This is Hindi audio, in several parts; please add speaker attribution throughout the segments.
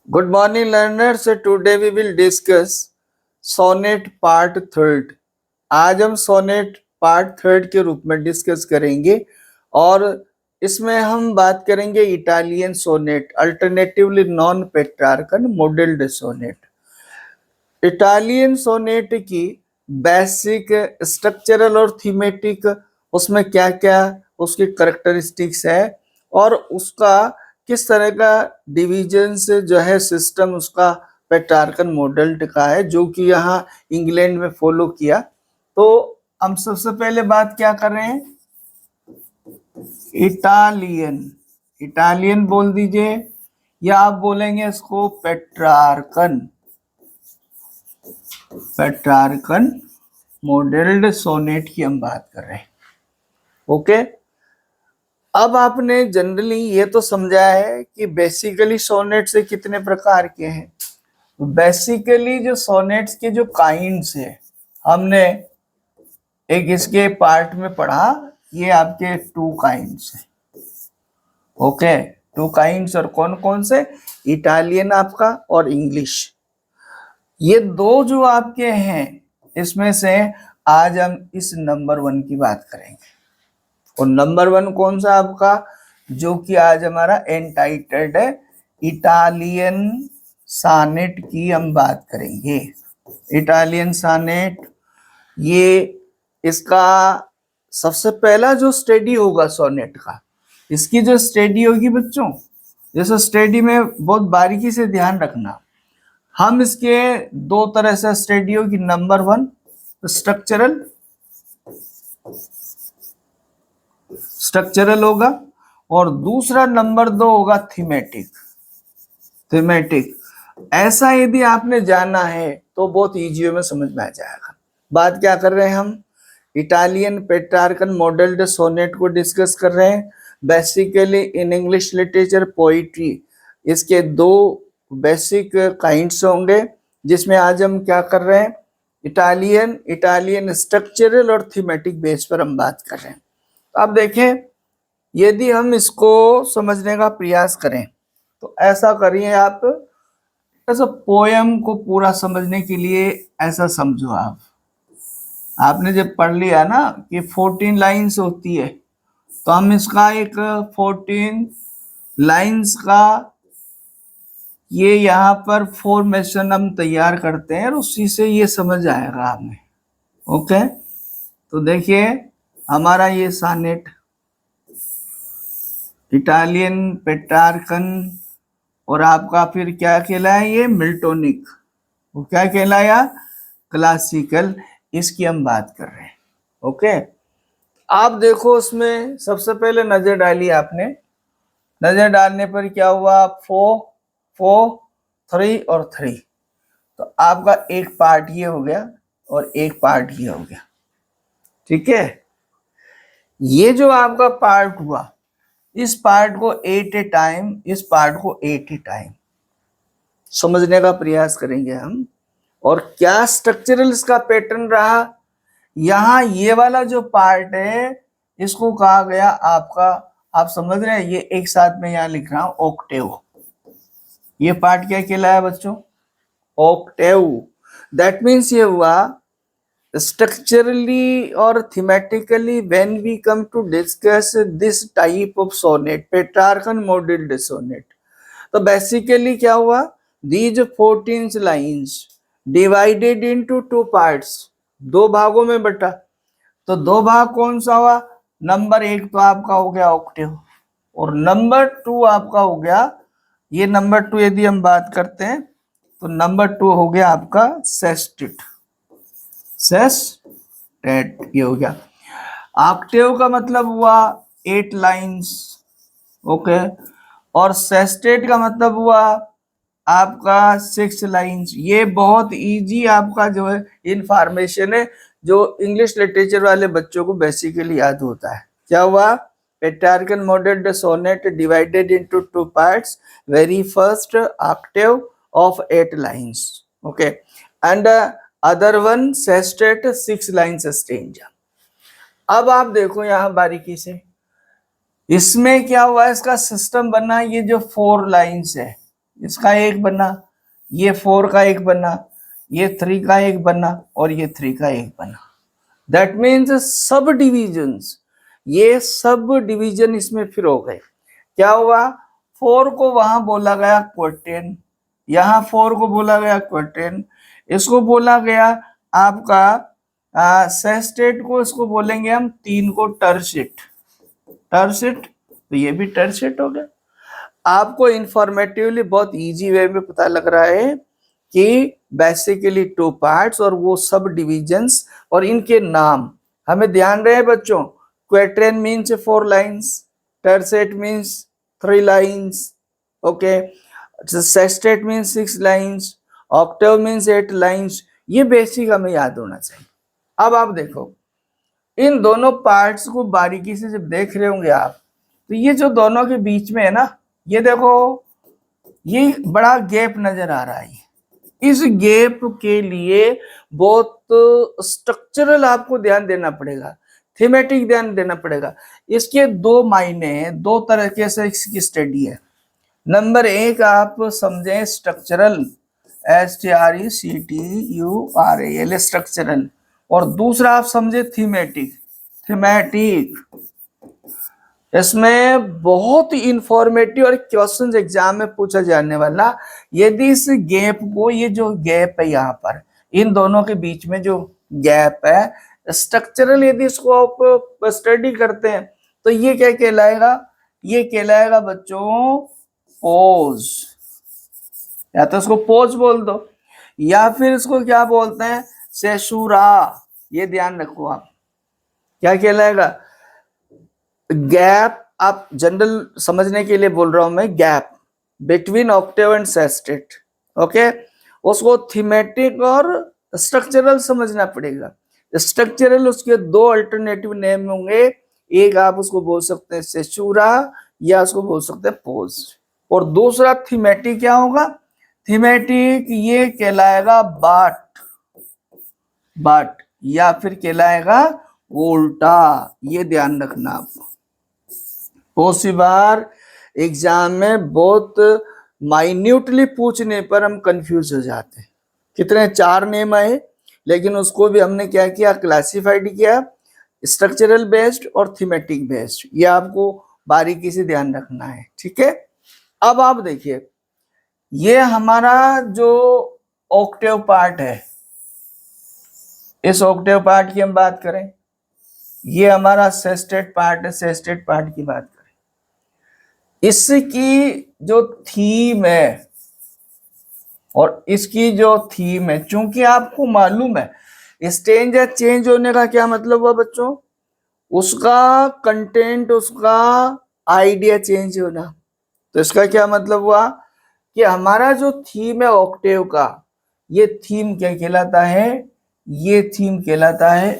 Speaker 1: Good morning, learners. Today we will discuss sonnet part third. आज हम सोनेट पार्ट थर्ड के रूप में डिस्कस करेंगे और इसमें हम बात करेंगे Italian sonnet, alternatively non Petrarchan modelled sonnet. Italian sonnet की बेसिक स्ट्रक्चरल और थीमेटिक, उसमें क्या क्या उसकी करेक्टरिस्टिक्स है और उसका किस तरह का डिवीजन से जो है सिस्टम उसका पेट्रार्कन मॉडल का है, जो कि यहाँ इंग्लैंड में फॉलो किया। तो हम सबसे पहले बात क्या कर रहे हैं, इटालियन। इटालियन बोल दीजिए या आप बोलेंगे इसको पेट्रार्कन, पेट्रार्कन मॉडल्ड सोनेट की हम बात कर रहे हैं। ओके, अब आपने जनरली ये तो समझा है कि बेसिकली सोनेट से कितने प्रकार के हैं। बेसिकली जो सोनेट्स के जो काइंड्स है, हमने एक इसके पार्ट में पढ़ा, ये आपके टू काइंड्स है। ओके, टू काइंड्स और कौन कौन से, इटालियन आपका और इंग्लिश। ये दो जो आपके हैं, इसमें से आज हम इस नंबर वन की बात करेंगे। और नंबर वन कौन सा आपका, जो कि आज हमारा एंटाइटल्ड है, इटालियन सानेट की हम बात करेंगे। इटालियन सानेट, ये इसका सबसे पहला जो स्टडी होगा सोनेट का, इसकी जो स्टडी होगी बच्चों, जैसे स्टडी में बहुत बारीकी से ध्यान रखना, हम इसके दो तरह से स्टडी होगी। नंबर वन स्ट्रक्चरल, स्ट्रक्चरल होगा, और दूसरा नंबर दो होगा थीमेटिक। थीमेटिक ऐसा यदि आपने जाना है तो बहुत इजी में समझ में आ जाएगा। बात क्या कर रहे हैं हम, इटालियन पेट्रार्कन मॉडल्ड सोनेट को डिस्कस कर रहे हैं। Basically in English literature poetry इसके दो बेसिक काइंड्स होंगे, जिसमें आज हम क्या कर रहे हैं, इटालियन, इटालियन स्ट्रक्चरल और थीमेटिक बेस पर हम बात कर रहे हैं। तो आप देखें, यदि हम इसको समझने का प्रयास करें तो ऐसा करिए, आप ऐसा पोयम को पूरा समझने के लिए ऐसा समझो, आपने जब पढ़ लिया ना कि 14 लाइंस होती है, तो हम इसका एक 14 लाइंस का ये यहाँ पर फॉर्मेशन हम तैयार करते हैं और उसी से ये समझ आएगा हमें। ओके, तो देखिए हमारा ये सानेट इटालियन पेट्रार्कन, और आपका फिर क्या कहलाया, ये मिल्टोनिक, वो क्या कहलाया, क्लासिकल, इसकी हम बात कर रहे हैं। ओके, आप देखो उसमें सबसे पहले नजर डाली आपने, नजर डालने पर क्या हुआ, 4 4 3 और 3। तो आपका एक पार्ट ये हो गया और एक पार्ट ये हो गया। ठीक है, ये जो आपका पार्ट हुआ, इस पार्ट को 8 ए टाइम, इस पार्ट को 8 ए टाइम समझने का प्रयास करेंगे हम। और क्या स्ट्रक्चरल इसका पैटर्न रहा, यहां ये वाला जो पार्ट है इसको कहा गया आपका, आप समझ रहे हैं, ये एक साथ में यहां लिख रहा हूं, ऑक्टेव। ये पार्ट क्या कहलाया बच्चों, ऑक्टेव। दैट मीन्स ये हुआ स्ट्रक्चरली और thematically when we come to discuss this type of sonnet, Petrarchan modelled sonnet. तो बेसिकली क्या हुआ, these 14 lines divided into two parts, दो भागों में बटा। तो दो भाग कौन सा हुआ, नंबर एक तो आपका हो गया ऑक्टेव, और नंबर टू आपका हो गया, ये नंबर टू यदि हम बात करते हैं तो नंबर टू हो गया आपका सेस्टेट, सेस्टेट ये हो गया। ऑक्टेव का मतलब हुआ 8 लाइन्स, ओके, और सेस्टेट का मतलब हुआ आपका 6 लाइन्स। ये बहुत इजी आपका जो है इंफॉर्मेशन है, जो इंग्लिश लिटरेचर वाले बच्चों को बेसिकली याद होता है। क्या हुआ, Petrarchan modelled sonnet divided into two parts, very first octave of 8 lines, okay, and other one sestet 6 lines stanza. अब आप देखो यहां बारीकी से, इसमें क्या हुआ, इसका सिस्टम बना, ये जो 4 लाइन्स है, इसका एक बना, ये 4 का एक बना, ये 3 का एक बना और ये 3 का एक बना। दैट मीन्स सब डिविजन्स, ये सब डिवीजन इसमें फिर हो गए। क्या हुआ, 4 को वहां बोला गया क्वार्टेन, यहाँ 4 को बोला गया क्वार्टेन, इसको बोला गया आपका सेस्टेट को, इसको बोलेंगे हम 3 को टर्सिट, टर्सिट, तो ये भी टर्सिट हो गया। आपको इंफॉर्मेटिवली बहुत इजी वे में पता लग रहा है कि बेसिकली 2 पार्ट्स और वो सब डिविजन्स और इनके नाम हमें ध्यान रहे बच्चों। Quatrain means 4 lines, tercet means 3 lines, okay, sestet means 6 lines, octave means 8 lines. ये बेसिक हमें याद होना चाहिए। अब आप देखो इन दोनों पार्ट्स को बारीकी से जब देख रहे होंगे आप, तो ये जो दोनों के बीच में है ना, ये देखो ये बड़ा गैप नजर आ रहा है। इस गैप के लिए बहुत स्ट्रक्चरल आपको ध्यान देना पड़ेगा, थीमेटिक ध्यान देना पड़ेगा। इसके 2 मायने हैं, 2 तरीके से इसकी स्टडी है। नंबर 1 आप समझें स्ट्रक्चरल, STRECTURAL स्ट्रक्चरल, और दूसरा आप समझे थीमेटिक, थीमेटिक। इसमें बहुत ही इंफॉर्मेटिव और क्वेश्चन एग्जाम में पूछा जाने वाला, यदि इस गैप को, ये जो गैप है यहाँ पर इन दोनों के बीच में जो गैप है स्ट्रक्चरल, यदि इसको आप स्टडी करते हैं तो ये क्या कहलाएगा, ये कहलाएगा बच्चों पोज, या तो इसको पोज बोल दो या फिर इसको क्या बोलते हैं सेशुरा। ये ध्यान रखो आप, क्या कहलाएगा गैप, आप जनरल समझने के लिए बोल रहा हूं मैं, gap between Octave and sestet, okay. उसको थीमेटिक और स्ट्रक्चरल समझना पड़ेगा। स्ट्रक्चरल उसके 2 अल्टरनेटिव नेम होंगे, एक आप उसको बोल सकते हैं सेशुरा या उसको बोल सकते हैं पोज, और दूसरा थीमेटिक क्या होगा, थीमेटिक ये कहलाएगा बाट, बाट या फिर कहलाएगा वोल्टा। ये ध्यान रखना आप, बहुत सी बार एग्जाम में बहुत माइन्यूटली पूछने पर हम कंफ्यूज हो जाते हैं। कितने 4 नेम आए, लेकिन उसको भी हमने क्या किया, क्लासिफाइड किया, स्ट्रक्चरल बेस्ड और थीमेटिक बेस्ड। ये आपको बारीकी से ध्यान रखना है, ठीक है। अब आप देखिए ये हमारा जो ऑक्टेव पार्ट है, इस ऑक्टेव पार्ट की हम बात करें, ये हमारा सेस्टेट पार्ट है, सेस्टेट पार्ट की बात करें, इसकी जो थीम है और इसकी जो थीम है, चूंकि आपको मालूम है स्टेंज या चेंज होने का क्या मतलब हुआ बच्चों, उसका कंटेंट, उसका आइडिया चेंज होना। तो इसका क्या मतलब हुआ कि हमारा जो थीम है ऑक्टेव का, ये थीम क्या कहलाता है, ये थीम कहलाता है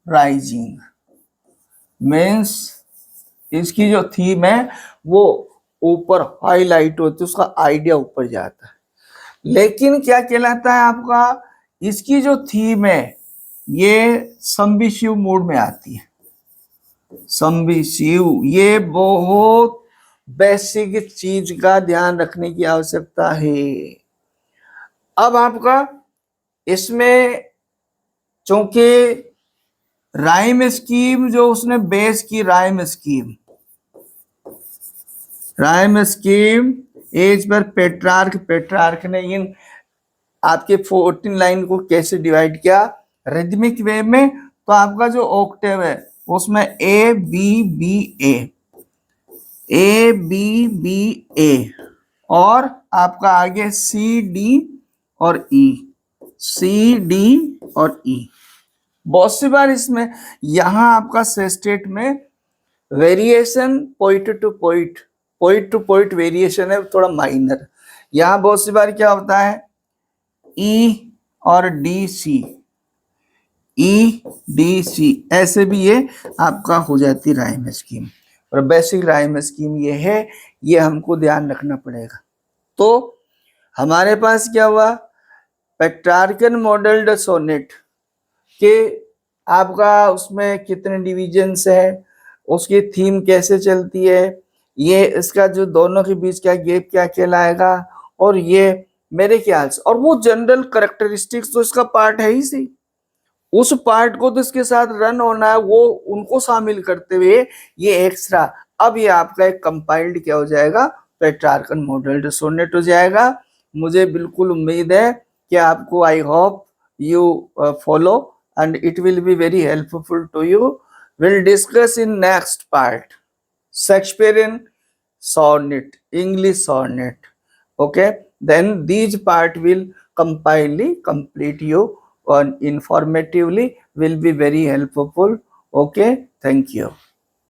Speaker 1: राइजिंग। मीन्स इसकी जो थीम है वो ऊपर हाईलाइट होती है, उसका आइडिया ऊपर जाता है। लेकिन क्या कहलाता है आपका, इसकी जो थीम है ये संबिशिव मूड में आती है, संबिशिव। ये बहुत बेसिक चीज का ध्यान रखने की आवश्यकता है। अब आपका इसमें चूंकि राइम स्कीम जो उसने बेस की, rhyme scheme, rhyme scheme as पर पेट्रार्क, पेट्रार्क ने इन आपके 14 लाइन को कैसे डिवाइड किया रिदमिक वे में। तो आपका जो ऑक्टेव है उसमें A B B A, A B B A, और आपका आगे सी डी और ई, सी डी और ई। बहुत सी बार इसमें यहां आपका सेस्टेट में variation point two point, point two point variation है, थोड़ा माइनर। यहां बहुत सी बार क्या होता है ई और D C, E D C, ऐसे भी ये आपका हो जाती राइम स्कीम। और बेसिक राइम स्कीम ये है, ये हमको ध्यान रखना पड़ेगा। तो हमारे पास क्या हुआ, पेट्रार्कन मॉडल्ड सोनेट के आपका उसमें कितने डिविजन्स है, उसकी थीम कैसे चलती है, ये इसका जो दोनों के बीच का गैप क्या कहलाएगा, और ये मेरे ख्याल से, और वो जनरल करेक्टरिस्टिक्स तो इसका पार्ट है ही सही, उस पार्ट को तो इसके साथ रन होना है, वो उनको शामिल करते हुए ये एक्स्ट्रा, अब ये आपका एक कंपाइल्ड क्या हो जाएगा, पेट्रार्कन मॉडल्ड सोनेट हो जाएगा। मुझे बिल्कुल उम्मीद है कि आपको, I hope you follow and it will be very helpful to you. We'll discuss in next part Shakespearean sonnet, English sonnet. Okay, then these part will compilely complete you on informatively, will be very helpful. Okay, thank you.